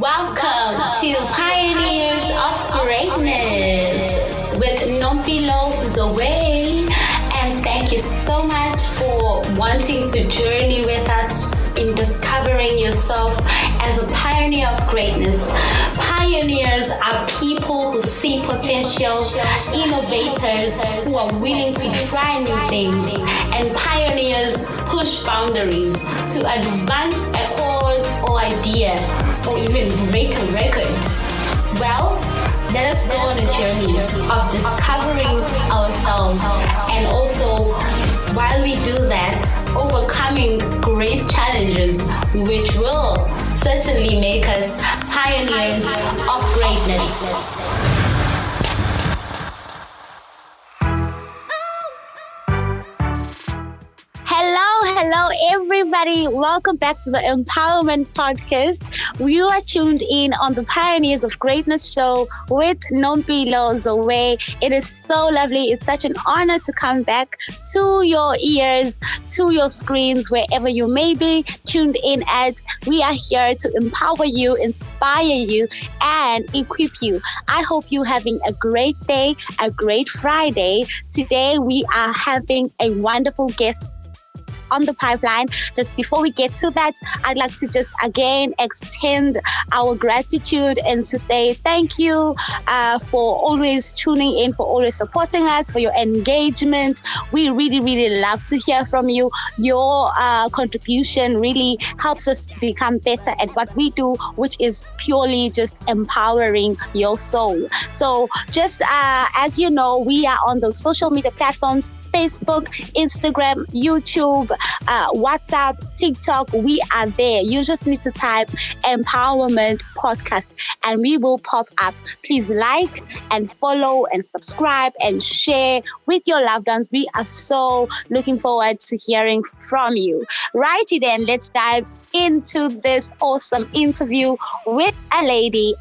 Welcome to Pioneers of Greatness with Nompilo Zoe. And thank you so much for wanting to journey with us in discovering yourself as a pioneer of greatness. Pioneers are people who see potential, innovators who are willing to try new things, and pioneers push boundaries to advance a cause or idea or even break a record. Well, let us go on a journey of discovering ourselves and also, while we do that, overcoming great challenges which will certainly make us pioneers of greatness. Hello, everybody. Welcome back to the Empowerment Podcast. You are tuned in on the Pioneers of Greatness show with Nompilo Zoe. It is so lovely. It's such an honor to come back to your ears, to your screens, wherever you may be tuned in at. We are here to empower you, inspire you, and equip you. I hope you're having a great day, a great Friday. Today, we are having a wonderful guest on the pipeline. Just before we get to that, I'd like to just again extend our gratitude and to say thank you for always tuning in, for always supporting us, for your engagement. We really love to hear from you. Your contribution really helps us to become better at what we do, which is purely just empowering your soul. So just as you know, we are on those social media platforms: Facebook, Instagram, YouTube, WhatsApp, TikTok. We are there. You just need to type Empowerment Podcast and we will pop up. Please like and follow and subscribe and share with your loved ones. We are so looking forward to hearing from you. Righty then, let's dive into this awesome interview with a lady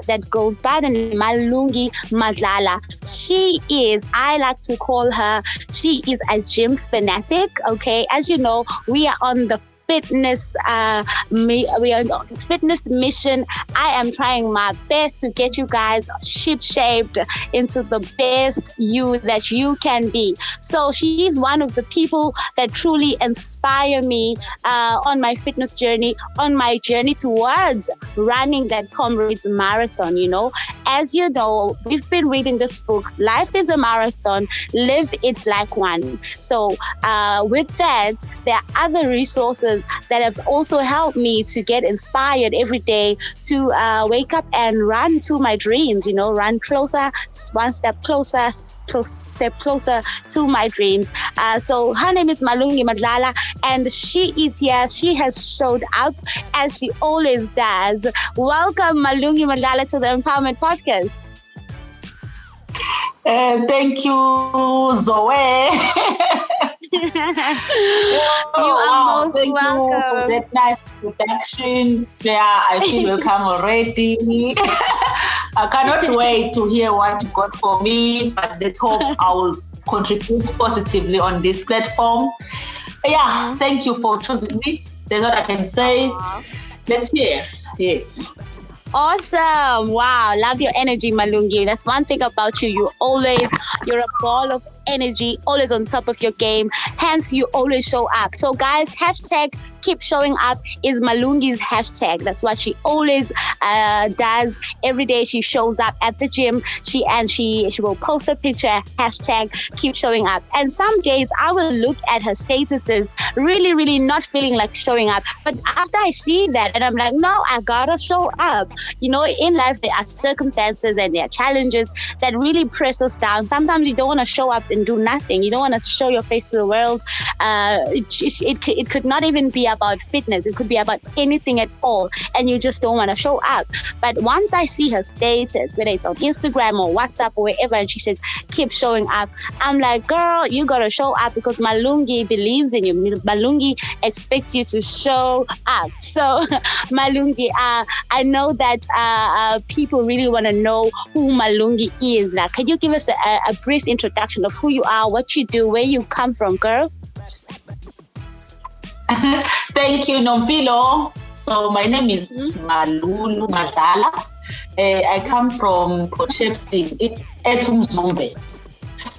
that goes by the name Malungi Madlala. She is, I like to call her, she is a gym fanatic. Okay, as you know, we are on the fitness mission. I am trying my best to get you guys ship-shaped into the best you that you can be. So she is one of the people that truly inspire me on my fitness journey, on my journey towards running that Comrades Marathon. You know, as you know, we've been reading this book, Life is a Marathon, Live It Like One. So with that, there are other resources that have also helped me to get inspired every day to wake up and run to my dreams, you know, run closer, one step closer to my dreams. So her name is Malungi Madlala, and she is here. She has showed up as she always does. Welcome, Malungi Madlala, to the Empowerment Podcast. Thank you, Zoe. You are most thank welcome. You for that nice introduction. Yeah, I feel welcome already. I cannot wait to hear what you got for me, but let's hope I will contribute positively on this platform. Yeah, thank you for choosing me. That's what I can say. Let's hear. Yes. Awesome. Wow. Love your energy, Malungi. That's one thing about you. You're a ball of energy, always on top of your game. Hence, you always show up. So guys, hashtag keep showing up is Malungi's hashtag. That's what she always does. Every day she shows up at the gym. She will post a picture, hashtag keep showing up. And some days I will look at her statuses, really not feeling like showing up. But after I see that, and I'm like, no, I gotta show up. You know, in life there are circumstances and there are challenges that really press us down. Sometimes you don't want to show up and do nothing. You don't want to show your face to the world. It could not even be about fitness. It could be about anything at all, and you just don't want to show up. But once I see her status, whether it's on Instagram or WhatsApp or wherever, and she says keep showing up, I'm like, girl, you gotta show up because Malungi believes in you. Malungi expects you to show up. So Malungi, I know that people really want to know who Malungi is. Now, can you give us a brief introduction of who you are, what you do, where you come from, girl? Thank you, Nompilo. So my name is Malulu Madala. I come from Port Shepstone, Etumzumbe.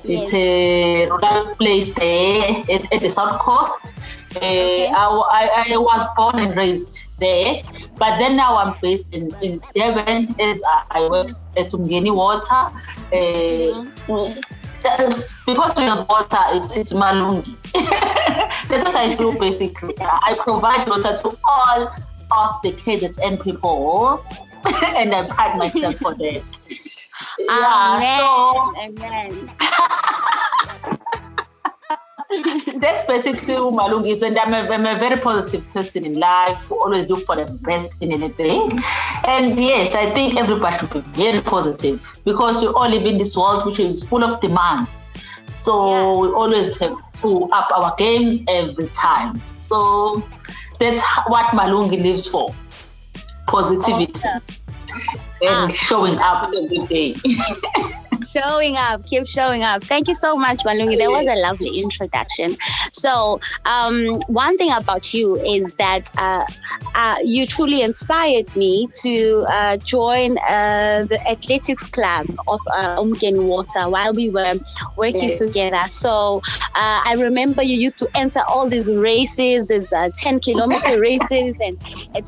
It's a rural place there at the south coast. I was born and raised there, but then now I'm based in Devon as I work at Umgeni Water. Because we have water, it's Malungi. That's what I do basically. I provide water to all of the KZN people, and I pride myself for that. Amen. That's basically who Malungi is, and I'm a very positive person in life who always look for the best in anything. And yes, I think everybody should be very positive because we all live in this world which is full of demands. So we always have to up our games every time. So that's what Malungi lives for. Positivity. Awesome. And showing up every day. Keep showing up. Thank you so much, Malungi. That was a lovely introduction. So, one thing about you is that you truly inspired me to join the athletics club of Umgeni Water while we were working together. So, I remember you used to enter all these races, these 10-kilometer races and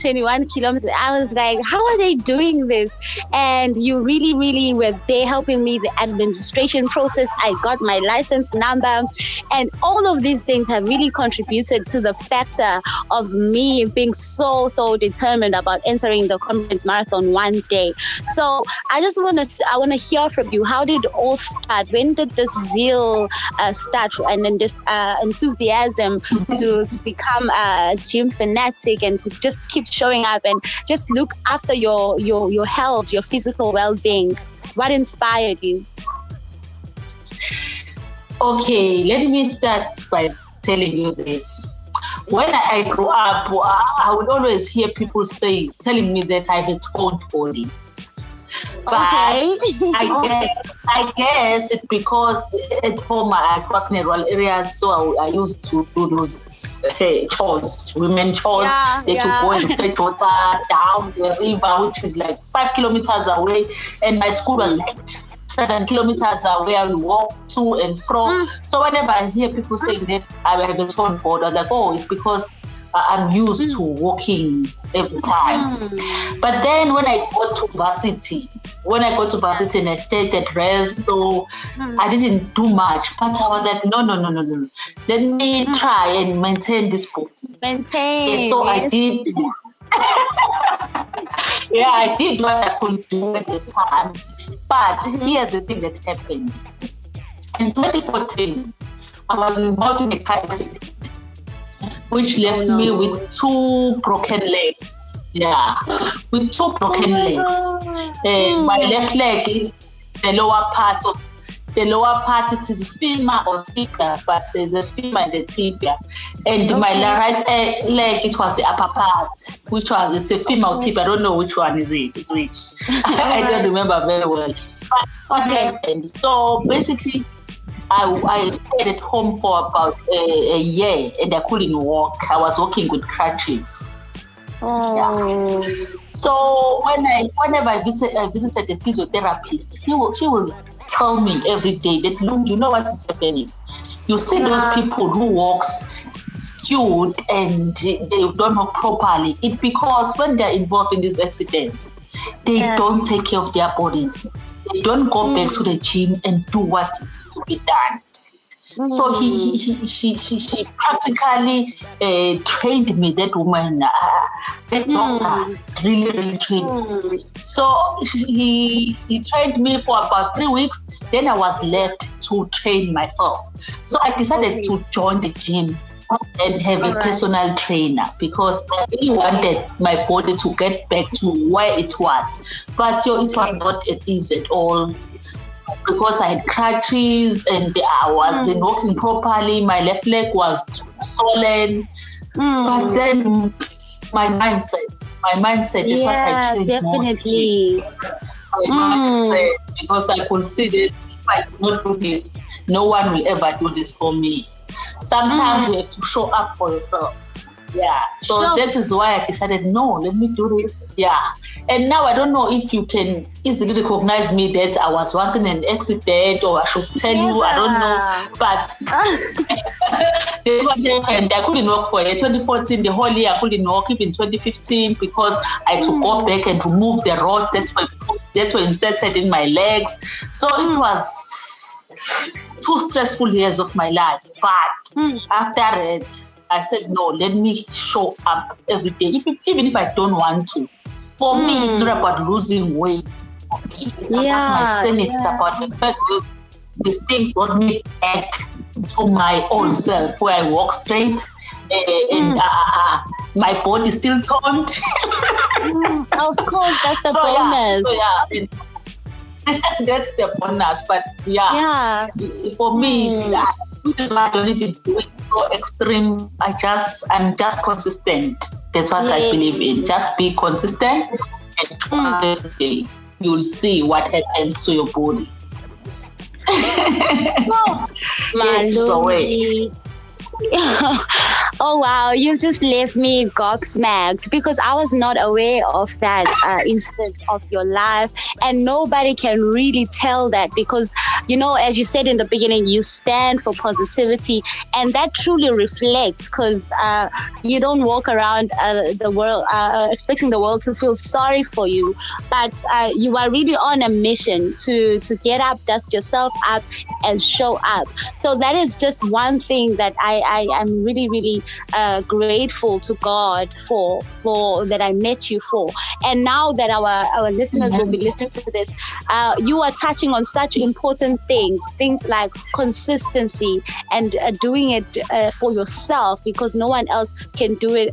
21 kilometers. I was like, how are they doing this? And you really, really were there helping me the administration process. I got my license number, and all of these things have really contributed to the factor of me being so determined about entering the Conference Marathon one day. So I want to hear from you. How did it all start? When did this zeal start, and then this enthusiasm to become a gym fanatic and to just keep showing up and just look after your health, your physical well-being? What inspired you? Okay, let me start by telling you this. When I grew up, I would always hear people telling me that I have a toned body. But I guess it's because at home I grew up in a rural area, so I used to do those chores, women chores. To go and fetch water down the river, which is like 5 kilometers away, and my school was like 7 kilometers away. I would walk to and fro. So whenever I hear people saying that I have a torn body, I was like, oh, it's because I'm used to walking every time. But then when I got to varsity and I stayed at rest, so I didn't do much. But I was like, no. Let me try and maintain this body. So I did. I did what I could do at the time. But here's the thing that happened. In 2014, I was involved in a car accident, which left me with 2 broken legs. With 2 broken legs. My left leg, the lower part, it is femur or tibia, but there's a femur in the tibia. And my right leg, it was the upper part, it's a femur or tibia. I don't know which one is it. It's which. I don't remember very well. What happened? So basically, I stayed at home for about a year and I couldn't walk. I was walking with crutches. So whenever I visited the physiotherapist, she will tell me every day that, look, you know what is happening. You see those people who walks skewed and they don't walk properly. It's because when they're involved in these accidents, they don't take care of their bodies. They don't go back to the gym and do what needs to be done. So she practically trained me. That woman, that doctor, really trained me. So he trained me for about 3 weeks. Then I was left to train myself. So I decided to join the gym and have a personal trainer because I really wanted my body to get back to where it was. But it was not easy at all. Because I had crutches and I wasn't walking properly. My left leg was swollen. But then my mindset is what I changed definitely. My mindset, because I considered if I do not do this, no one will ever do this for me. Sometimes you have to show up for yourself. Yeah. So that is why I decided, no, let me do this. Yeah. And now I don't know if you can easily recognize me that I was once in an accident, or I should tell you, I don't know. But what happened, I couldn't walk for a 2014, the whole year I couldn't walk, even 2015, because I had to go back and remove the rods that were inserted in my legs. So it was 2 stressful years of my life. But after it, I said, no, let me show up every day, even if I don't want to. For me, it's not about losing weight. For me, it's about my sanity. It's about the fact that this thing brought me back to my old self, where I walk straight and my body is still toned. Of course, that's the bonus. That's the bonus. But for me, which is why I don't even do it so extreme. I'm just consistent. That's what I believe in. Just be consistent and try every day. You'll see what happens to your body. Oh wow, you just left me gobsmacked, because I was not aware of that incident of your life, and nobody can really tell that, because as you said in the beginning, you stand for positivity, and that truly reflects, because you don't walk around the world expecting the world to feel sorry for you, but you are really on a mission to get up, dust yourself up, and show up. So that is just one thing that I am really, really grateful to God for that I met you for. And now that our listeners will be listening to this, you are touching on such important things like consistency and doing it for yourself, because no one else can do it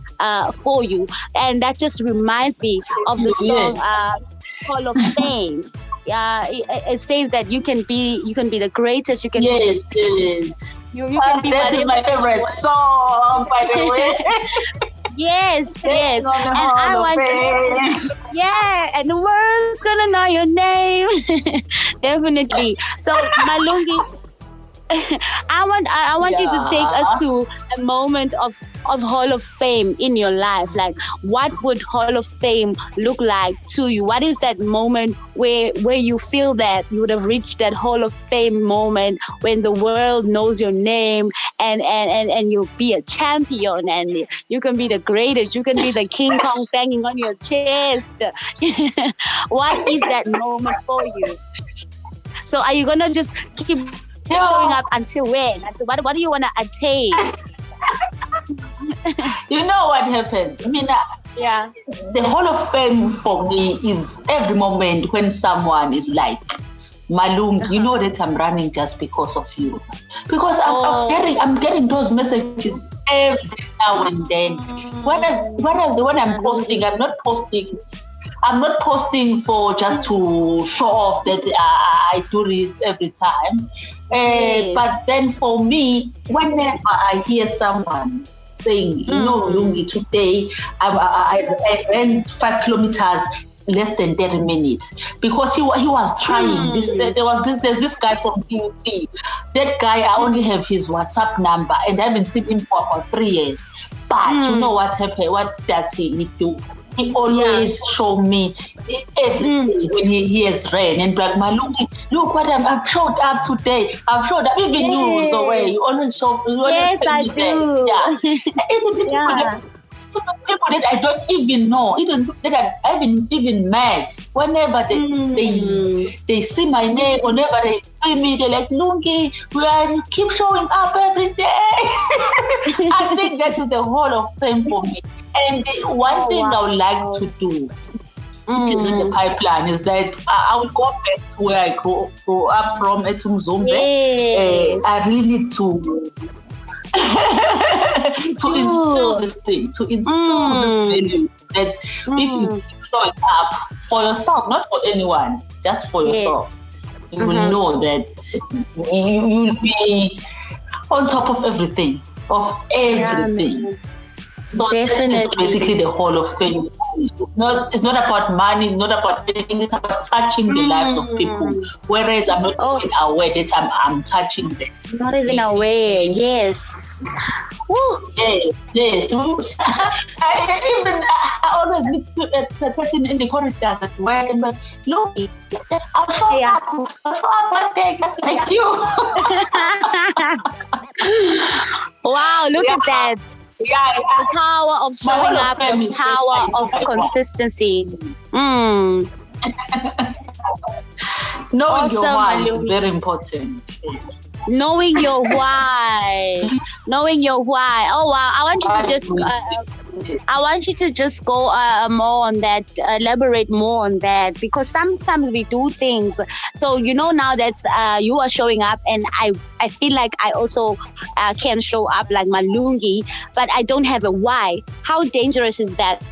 for you. And that just reminds me of the song Hall of Fame. It says that you can be the greatest. You can be yes. You can be that is my favorite song, by the way. Yes. And I want and the world's gonna know your name. Definitely. So Malungi, I want you to take us to a moment of Hall of Fame in your life. Like, what would Hall of Fame look like to you? What is that moment where you feel that you would have reached that Hall of Fame moment when the world knows your name and you'll be a champion and you can be the greatest, you can be the King Kong banging on your chest? What is that moment for you? So are you gonna just keep showing up until when? What do you want to attain? You know what happens? I mean, the Hall of Fame for me is every moment when someone is like, Malung, you know that I'm running just because of you. Because I'm getting those messages every now and then. Whereas when I'm posting, I'm not posting for just to show off that I do this every time. But then for me, whenever I hear someone saying, Lungi, today I ran 5 kilometers less than 30 minutes, because he was trying. There's this guy from DUT. That guy, I only have his WhatsApp number and I haven't seen him for about 3 years. But you know what happened? What does he do? He always show me everything when he has ran, and like, Malungi, look what I've showed up today. I've showed up, even you, Zoe. You always show. You always tell me that. Even the people that I don't even know, even that I haven't even met. Whenever they see my name, whenever they see me, they're like, Lungi, keep showing up every day. I think that is the Hall of Fame for me. And one thing I would like to do, which is in the pipeline, is that I will go back to where I grew up from, Etumzumbe. I really need to instill this thing, to instill this value, that if you keep showing up for yourself, not for anyone, just for yourself, you will know that you will be on top of everything. So this is basically the Hall of Fame. It's not about money, not about anything. It's about touching the lives of people. Whereas I'm not even aware that I'm touching them. Not even aware, yes. Woo. Yes, yes. I always meet the person in the corridors at work and like, look, I'll show Yeah. up one day just like you. Wow, look at that. Yeah, The power of showing up, the power of consistency. Knowing your why is Malumi. very important. Yes. Knowing your why. Knowing your why. Oh wow! I want you to just go more on that, elaborate more on that, because sometimes we do things. So now that you are showing up, and I feel like I also can show up like Malungi, but I don't have a why. How dangerous is that?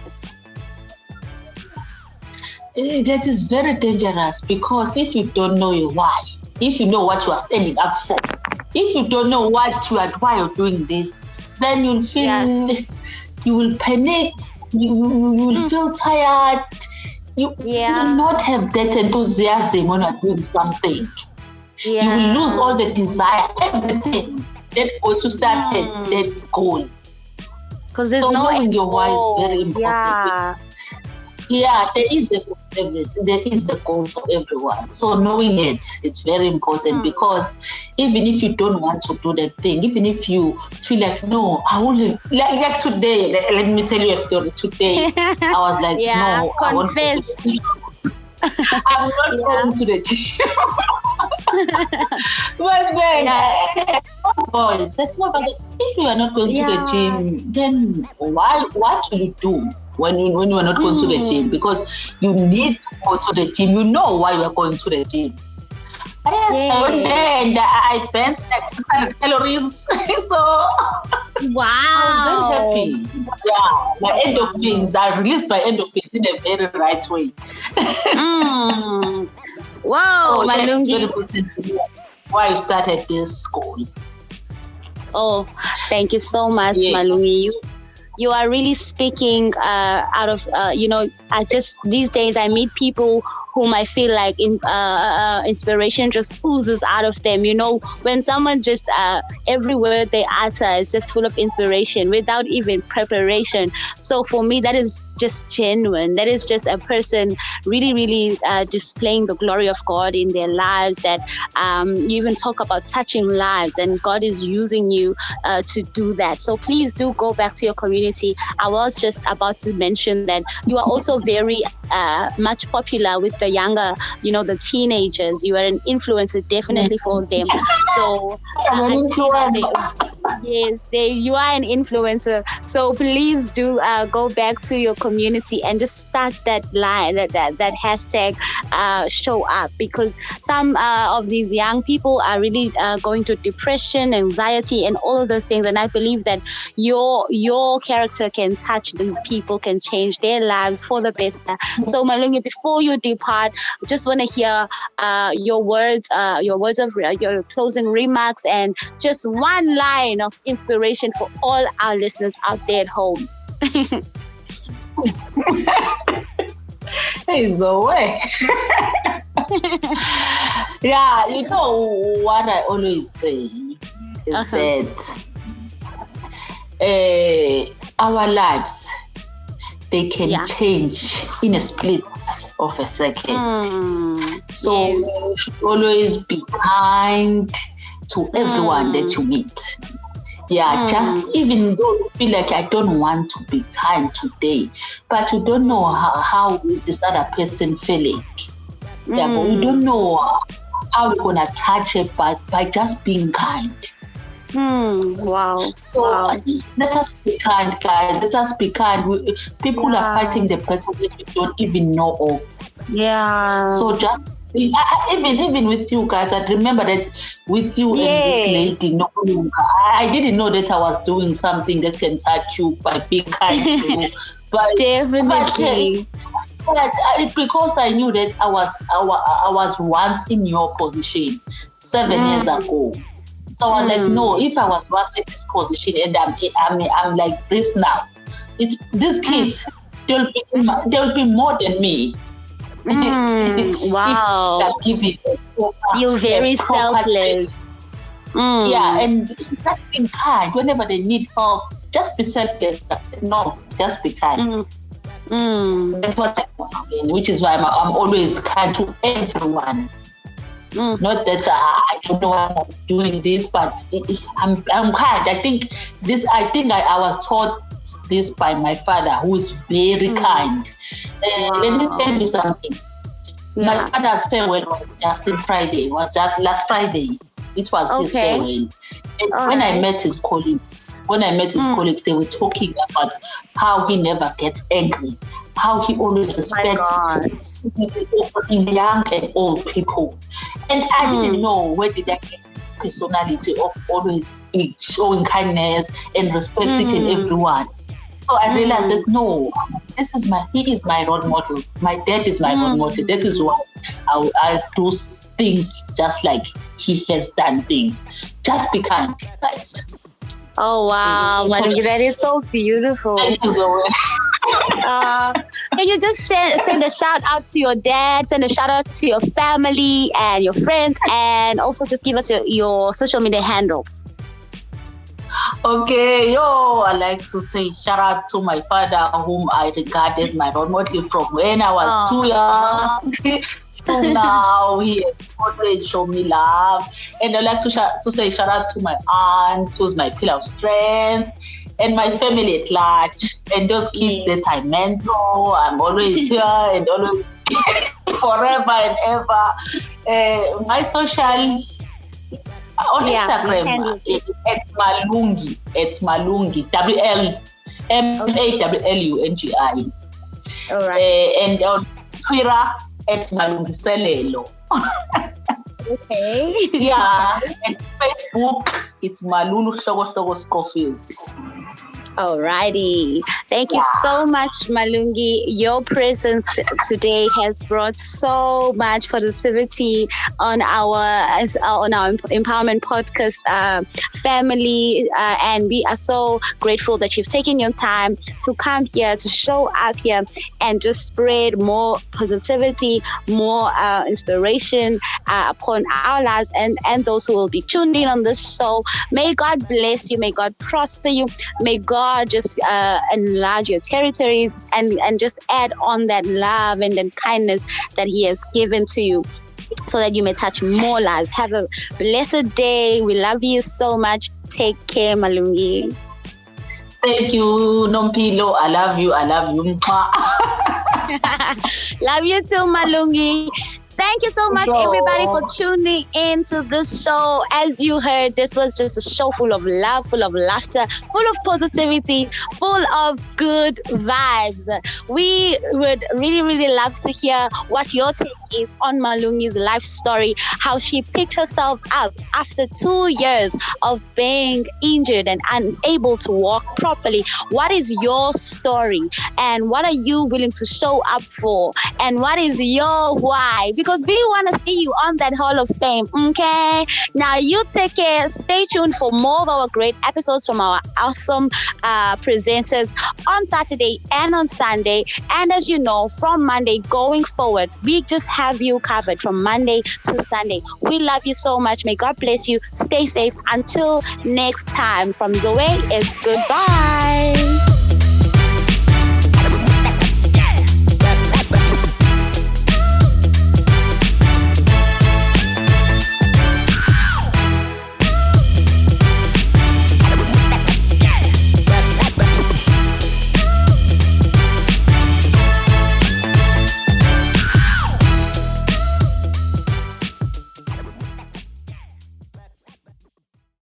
That is very dangerous, because if you don't know your why, if you know what you are standing up for, if you don't know why you're doing this, then you'll feel, you will panic, you will feel tired, you will not have that enthusiasm when you're doing something. You will lose all the desire, everything that go to start that goal. Because knowing your why is very important. Yeah, there is a goal for everyone. So knowing it's very important, because even if you don't want to do that thing, even if you feel like, no, I wouldn't, like today, let me tell you a story. Today, I was like, no, confess. I'm not going to the gym. But then, boys, that's not about it. If you are not going to the gym, then what will you do when you are not going to the gym? Because you need to go to the gym. You know why you are going to the gym. Yes, I went there and I burnt like 600 calories. So wow, I was very happy. Yeah, my endorphins. I released my endorphins in a very right way. Wow, Malungi. Why you started this school? Oh, thank you so much, Malungi. You are really speaking out of, I just, these days I meet people whom I feel like inspiration just oozes out of them. When someone just, every word they utter is just full of inspiration without even preparation. So for me, that is just genuine. That is just a person really, really displaying the glory of God in their lives, that you even talk about touching lives, and God is using you to do that. So please do go back to your community. I was just about to mention that you are also very much popular with the younger, the teenagers. You are an influencer definitely for them. So yes, you are an influencer. So please do go back to your community and just start that line, that hashtag show up, because some of these young people are really going through depression, anxiety, and all of those things. And I believe that your character can touch these people, can change their lives for the better. So Malungi, before you depart, just want to hear your words of your closing remarks, and just one line of inspiration for all our listeners out there at home. Hey, Zoe. Yeah, what I always say is that our lives, they can change in a split of a second. So you should always be kind to everyone that you meet. Yeah, just even though you feel like I don't want to be kind today, but you don't know how is this other person feeling. Yeah, but we don't know how we're gonna touch it by just being kind. Wow. So let us be kind, guys. Let us be kind. People are fighting the battles that we don't even know of. Yeah. So just even with you guys, I remember that with you and this lady, no, I didn't know that I was doing something that can touch you by being kind to you. But definitely. But it's because I knew that I was once in your position 7 years ago. So I was like, no, if I was once in this position and I'm like this now, these kids, they'll be more than me. Wow. You're very selfless. Yeah, and just being kind whenever they need help. Just be selfless. No, just be kind. That was which is why I'm always kind to everyone. Not that I don't know why I'm doing this, but I'm kind. I think I was taught this by my father, who is very kind. Let me tell you something. My father's farewell was just in Friday. It was just last Friday. It was his farewell. And when I met his colleagues, they were talking about how he never gets angry, how he always respects young and old people. And I didn't know where did I get this personality of always showing kindness and respect each and everyone. So I realized that no, he is my role model. My dad is my role model. That is why I do things just like he has done things. Just be kind, guys. Oh wow, Malungi, that is so beautiful. Thank you so much. Can you just send a shout out to your dad, send a shout out to your family and your friends, and also just give us your social media handles? Okay, I like to say shout out to my father, whom I regard as my role model from when I was too young to now. He has always shown me love. And I like to say shout out to my aunt, who's my pillar of strength, and my family at large, and those kids that I mentor. I'm always here and always forever and ever. My social on Instagram, it's Malungi. It's Malungi. WLMAWLUNGI. All right. And on Twitter, it's Malungi Selelo. Okay. Yeah. And Facebook, it's Malulu Shogo Schofield. Alrighty. Thank you so much, Malungi. Your presence today has brought so much positivity on our Empowerment Podcast family, and we are so grateful that you've taken your time to come here, to show up here, and just spread more positivity, more inspiration upon our lives and those who will be tuned in on this show. May God bless you. May God prosper you. May God just enlarge your territories and just add on that love and that kindness that He has given to you, so that you may touch more lives. Have a blessed day. We love you so much. Take care, Malungi. Thank you, Nompilo. I love you. Love you too, Malungi. Thank you so much, everybody, for tuning in to this show. As you heard, this was just a show full of love, full of laughter, full of positivity, full of good vibes. We would really, really love to hear what your take is on Malungi's life story, how she picked herself up after 2 years of being injured and unable to walk properly. What is your story? And what are you willing to show up for? And what is your why? Because we want to see you on that Hall of Fame, okay? Now, you take care. Stay tuned for more of our great episodes from our awesome presenters on Saturday and on Sunday. And as you know, from Monday going forward, we just have you covered from Monday to Sunday. We love you so much. May God bless you. Stay safe. Until next time, from Zoe, it's goodbye.